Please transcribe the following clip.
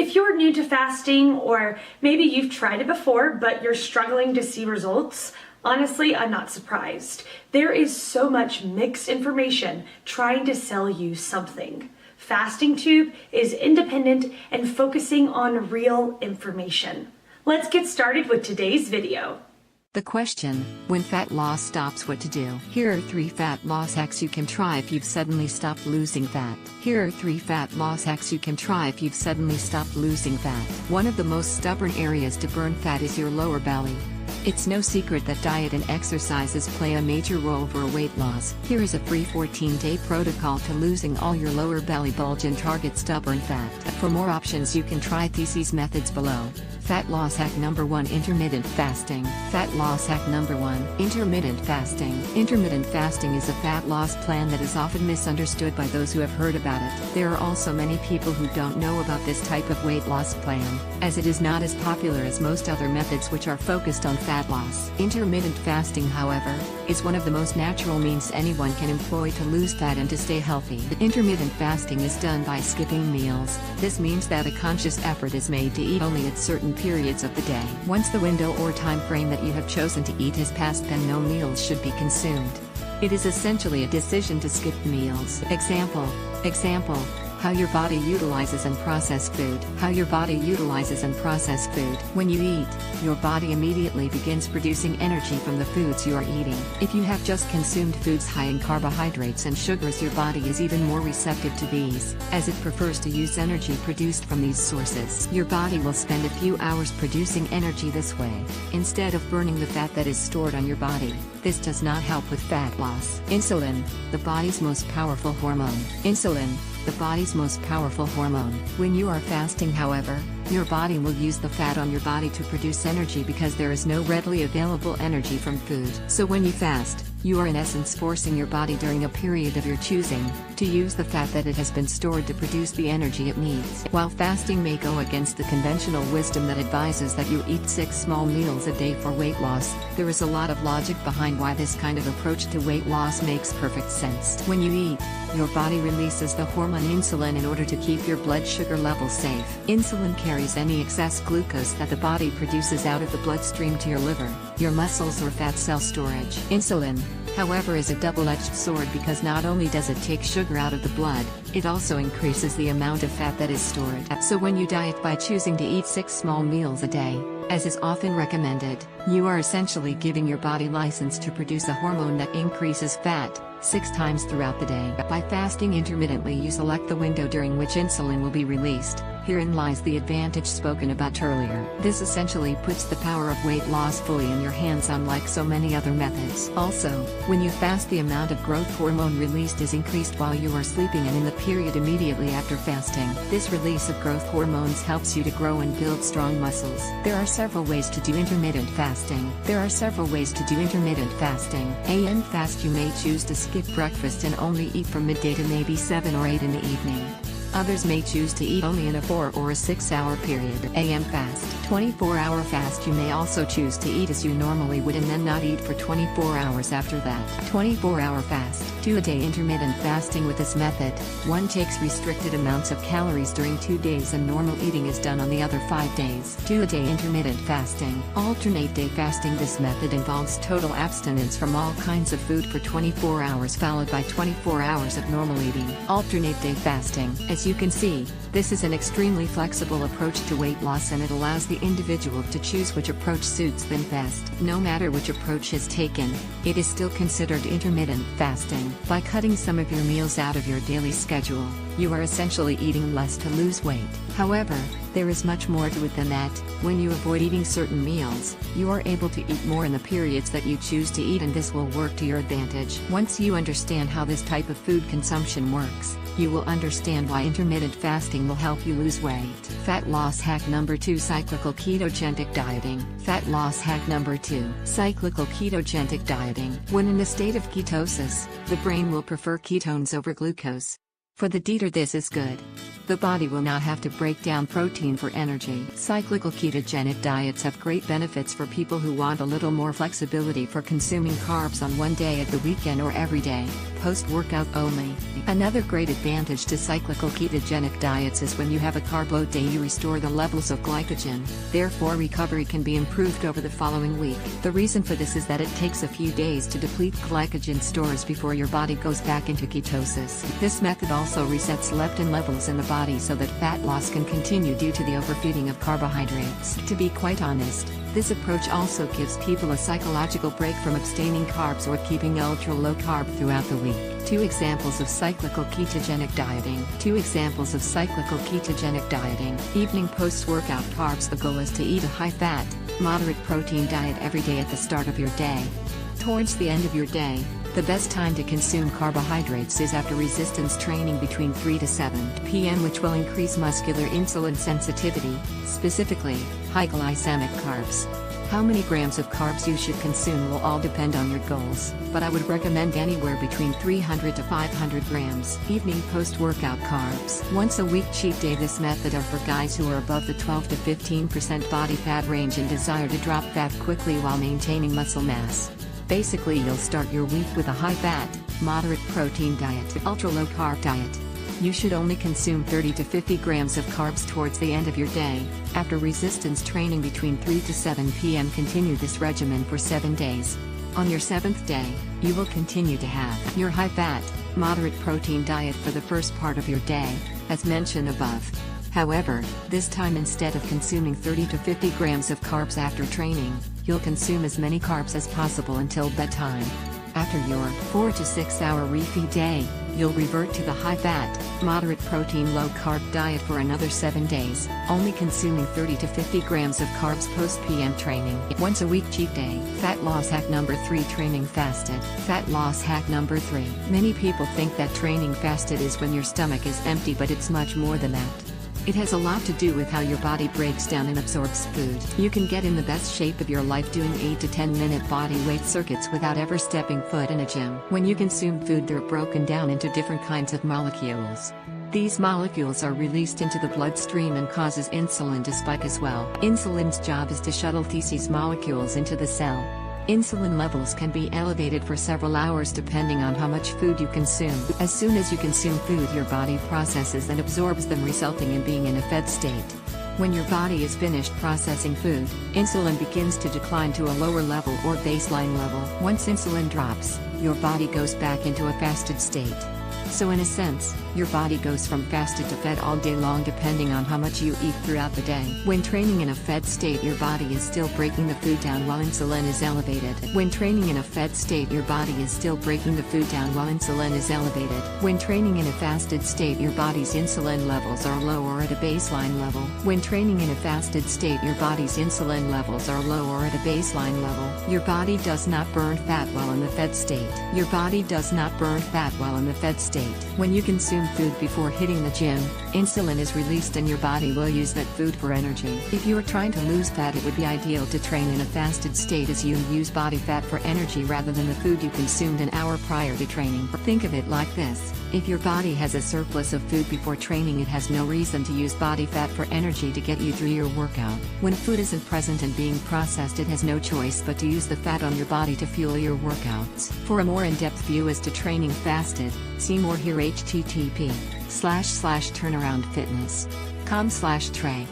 If you're new to fasting, or maybe you've tried it before but you're struggling to see results, honestly, I'm not surprised. There is so much mixed information trying to sell you something. Fasting Tube is independent and focusing on real information. Let's get started with today's video. The question, when fat loss stops, what to do? Here are 3 fat loss hacks you can try if you've suddenly stopped losing fat. Here are 3 fat loss hacks you can try if you've suddenly stopped losing fat. One of the most stubborn areas to burn fat is your lower belly. It's no secret that diet and exercises play a major role for weight loss. Here is a free 14-day protocol to losing all your lower belly bulge and target stubborn fat. For more options, you can try these methods below. Fat loss hack number 1: intermittent fasting. Fat loss hack number 1: intermittent fasting. Intermittent fasting is a fat loss plan that is often misunderstood by those who have heard about it. There are also many people who don't know about this type of weight loss plan, as it is not as popular as most other methods which are focused on fat loss. Intermittent fasting, however, is one of the most natural means anyone can employ to lose fat and to stay healthy. Intermittent fasting is done by skipping meals. This means that a conscious effort is made to eat only at certain periods of the day. Once the window or time frame that you have chosen to eat has passed, then no meals should be consumed. It is essentially a decision to skip meals. Example, how your body utilizes and processes food. How your body utilizes and processes food. When you eat, your body immediately begins producing energy from the foods you are eating. If you have just consumed foods high in carbohydrates and sugars, your body is even more receptive to these, as it prefers to use energy produced from these sources. Your body will spend a few hours producing energy this way, instead of burning the fat that is stored on your body. This does not help with fat loss. Insulin, the body's most powerful hormone. Insulin, the body's most powerful hormone. When you are fasting, however, your body will use the fat on your body to produce energy because there is no readily available energy from food. So when you fast, you are in essence forcing your body during a period of your choosing to use the fat that it has been stored to produce the energy it needs. While fasting may go against the conventional wisdom that advises that you eat 6 small meals a day for weight loss, there is a lot of logic behind why this kind of approach to weight loss makes perfect sense. When you eat, your body releases the hormone insulin in order to keep your blood sugar levels safe. Insulin carries any excess glucose that the body produces out of the bloodstream to your liver, your muscles, or fat cell storage. Insulin, however, is a double-edged sword because not only does it take sugar out of the blood, it also increases the amount of fat that is stored. So when you diet by choosing to eat 6 small meals a day, as is often recommended, you are essentially giving your body license to produce a hormone that increases fat 6 times throughout the day. By fasting intermittently, you select the window during which insulin will be released. Herein lies the advantage spoken about earlier. This essentially puts the power of weight loss fully in your hands, unlike so many other methods. Also, when you fast, the amount of growth hormone released is increased while you are sleeping and in the period immediately after fasting. This release of growth hormones helps you to grow and build strong muscles. There are several ways to do intermittent fasting. AM fast: you may choose to skip breakfast and only eat from midday to maybe 7 or 8 in the evening. Others may choose to eat only in a 4 or a 6-hour period. AM fast. 24-hour fast: you may also choose to eat as you normally would and then not eat for 24 hours after that. 24-hour fast. Do a day intermittent fasting. With this method, one takes restricted amounts of calories during 2 days and normal eating is done on the other 5 days. Do a day intermittent fasting. Alternate day fasting: this method involves total abstinence from all kinds of food for 24 hours followed by 24 hours of normal eating. Alternate day fasting. As you can see, this is an extremely flexible approach to weight loss, and it allows the individual to choose which approach suits them best. No matter which approach is taken, it is still considered intermittent fasting. By cutting some of your meals out of your daily schedule, you are essentially eating less to lose weight. However, there is much more to it than that. When you avoid eating certain meals, you are able to eat more in the periods that you choose to eat, and this will work to your advantage. Once you understand how this type of food consumption works, you will understand why intermittent fasting will help you lose weight. Fat loss hack number 2: cyclical ketogenic dieting. Fat loss hack number 2: cyclical ketogenic dieting. When in a state of ketosis, the brain will prefer ketones over glucose. For the eater, this is good. The body will not have to break down protein for energy. Cyclical ketogenic diets have great benefits for people who want a little more flexibility for consuming carbs on one day at the weekend or every day, post-workout only. Another great advantage to cyclical ketogenic diets is when you have a carb load day, you restore the levels of glycogen, therefore recovery can be improved over the following week. The reason for this is that it takes a few days to deplete glycogen stores before your body goes back into ketosis. This method also resets leptin levels in the body so that fat loss can continue due to the overfeeding of carbohydrates. To be quite honest, this approach also gives people a psychological break from abstaining carbs or keeping ultra-low carb throughout the week. 2 examples of cyclical ketogenic dieting. Evening post-workout carbs. The goal is to eat a high-fat, moderate protein diet every day at the start of your day. Towards the end of your day, the best time to consume carbohydrates is after resistance training between 3 to 7 p.m., which will increase muscular insulin sensitivity, specifically, high glycemic carbs. How many grams of carbs you should consume will all depend on your goals, but I would recommend anywhere between 300 to 500 grams. Evening post-workout carbs. Once a week cheat day. This method are for guys who are above the 12 to 15% body fat range and desire to drop fat quickly while maintaining muscle mass. Basically, you'll start your week with a high-fat, moderate protein diet, ultra-low carb diet. You should only consume 30 to 50 grams of carbs towards the end of your day. After resistance training between 3 to 7 p.m. continue this regimen for 7 days. On your 7th day, you will continue to have your high-fat, moderate protein diet for the first part of your day, as mentioned above. However, this time instead of consuming 30 to 50 grams of carbs after training, you'll consume as many carbs as possible until bedtime. After your 4 to 6 hour refeed day, you'll revert to the high-fat, moderate protein low-carb diet for another 7 days, only consuming 30 to 50 grams of carbs post-PM training. Once a week cheat day. Fat loss hack number 3. Training fasted. Fat loss hack number 3. Many people think that training fasted is when your stomach is empty, but it's much more than that. It has a lot to do with how your body breaks down and absorbs food. You can get in the best shape of your life doing 8 to 10 minute body weight circuits without ever stepping foot in a gym. When you consume food, they're broken down into different kinds of molecules. These molecules are released into the bloodstream and causes insulin to spike as well. Insulin's job is to shuttle these molecules into the cell. Insulin levels can be elevated for several hours depending on how much food you consume. As soon as you consume food, your body processes and absorbs them, resulting in being in a fed state. When your body is finished processing food, insulin begins to decline to a lower level or baseline level. Once insulin drops, your body goes back into a fasted state. So in a sense, your body goes from fasted to fed all day long depending on how much you eat throughout the day. When training in a fed state, your body is still breaking the food down while insulin is elevated. When training in a fed state, your body is still breaking the food down while insulin is elevated. When training in a fasted state, your body's insulin levels are low or at a baseline level. When training in a fasted state, your body's insulin levels are low or at a baseline level. Your body does not burn fat while in the fed state. Your body does not burn fat while in the fed state. When you consume food before hitting the gym, insulin is released and your body will use that food for energy. If you are trying to lose fat, it would be ideal to train in a fasted state, as you use body fat for energy rather than the food you consumed an hour prior to training. Think of it like this: if your body has a surplus of food before training, it has no reason to use body fat for energy to get you through your workout. When food isn't present and being processed, it has no choice but to use the fat on your body to fuel your workouts. For a more in-depth view as to training fasted, see more here. http://turnaroundfitness.com/Trey